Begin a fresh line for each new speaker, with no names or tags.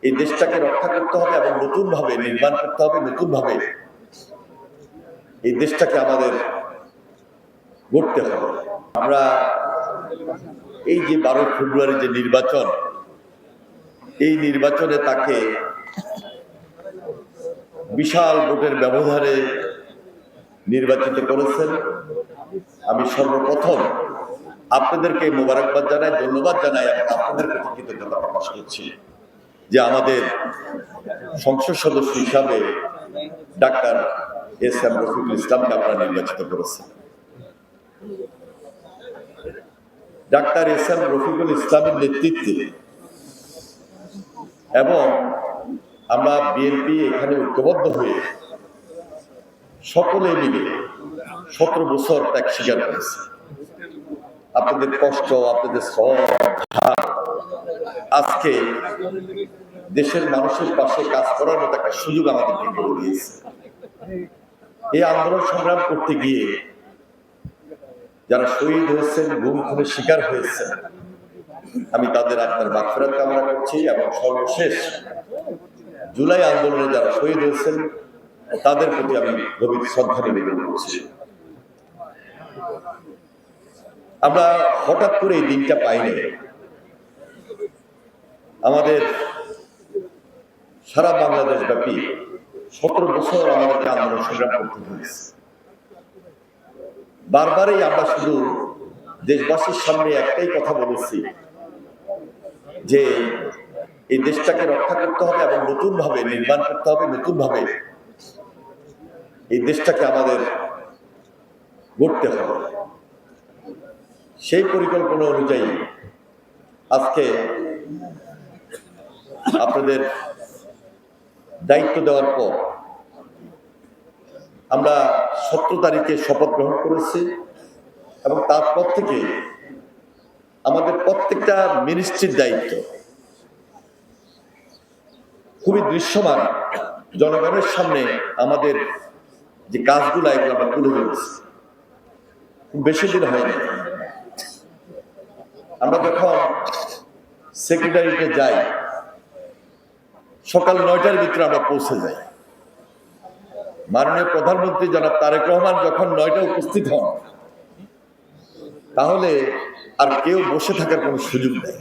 এই দেশটাকে রক্ষা করতে হবে এবং নতুন ভাবে নির্মাণ করতে হবে, নতুন ভাবে এই দেশটাকে আমাদের গড়তে হবে। আমরা এই যে 12 ফেব্রুয়ারি যে নির্বাচন, এই নির্বাচনে তাকে বিশাল ভোটের ব্যবধানে নির্বাচিত করেছেন। আমি সর্বপ্রথম আপনাদেরকে মোবারকবাদ জানাই, ধন্যবাদ জানাই এবং আপনাদের প্রতি কৃতজ্ঞতা প্রকাশ করছি যে আমাদের সংসদ সদস্য হিসাবে ডাক্তার এস.এম. রফিকুল ইসলামকে আপনারা নির্বাচিত করেছেন। Doctor SM. রফিকুল ইসলামের নেতৃত্বে এবং আমরা বিএনপি এখানে ঐক্যবদ্ধ হয়ে সকলে মিলে 17 বছর ত্যাগ স্বীকার করেছে। আপনাদের কষ্ট, আপনাদের শ্রম, আজকে দেশের মানুষের পাশে কাজ করার মতো একটা সুযোগ আমাদেরকে করে দিয়েছে। এই আন্দোলন সংগ্রাম করতে গিয়ে যারা শহীদ হয়েছেন, গুম খুনের শিকার হয়েছেন, আমি তাদের আত্মার মাগফিরাত কামনা করছি এবং সর্বশেষ জুলাই আন্দোলনে যারা শহীদ হয়েছেন তাদের প্রতি আমি গভীর শ্রদ্ধা নিবেদন করছি। আমরা হঠাৎ করে এই দিনটা পাইনি। আমাদের সারা বাংলাদেশ ব্যাপী 17 বছর আমাদেরকে আন্দোলন সংগ্রাম করতে হয়েছে। বারবারই আমরা শুধু দেশবাসীর সামনে একটাই কথা বলেছি যে এই দেশটাকে রক্ষা করতে হবে এবং নতুন ভাবে নির্মাণ করতে হবে, নতুন ভাবে এই দেশটাকে আমাদের গড়তে হবে। সেই পরিকল্পনা অনুযায়ী আজকে আপনাদের দায়িত্ব দেওয়ার পর আমরা 17 তারিখে শপথ গ্রহণ করেছি এবং তারপর থেকে আমাদের প্রত্যেকটা মিনিস্ট্রির দায়িত্ব খুবই দৃশ্যমান, জনগণের সামনে আমাদের যে কাজগুলো এগুলো আমরা তুলে ধরেছি। বেশি দিন হয়নি, আমরা যখন সেক্রেটারিয়েটে যাই সকাল 9টার ভিতরে আমরা পৌঁছে যাই। মাননীয় প্রধানমন্ত্রী জনাব তারেক রহমান যখন 9টায় উপস্থিত হন তাহলে আর কেউ বসে থাকার কোনো সুযোগ নেই।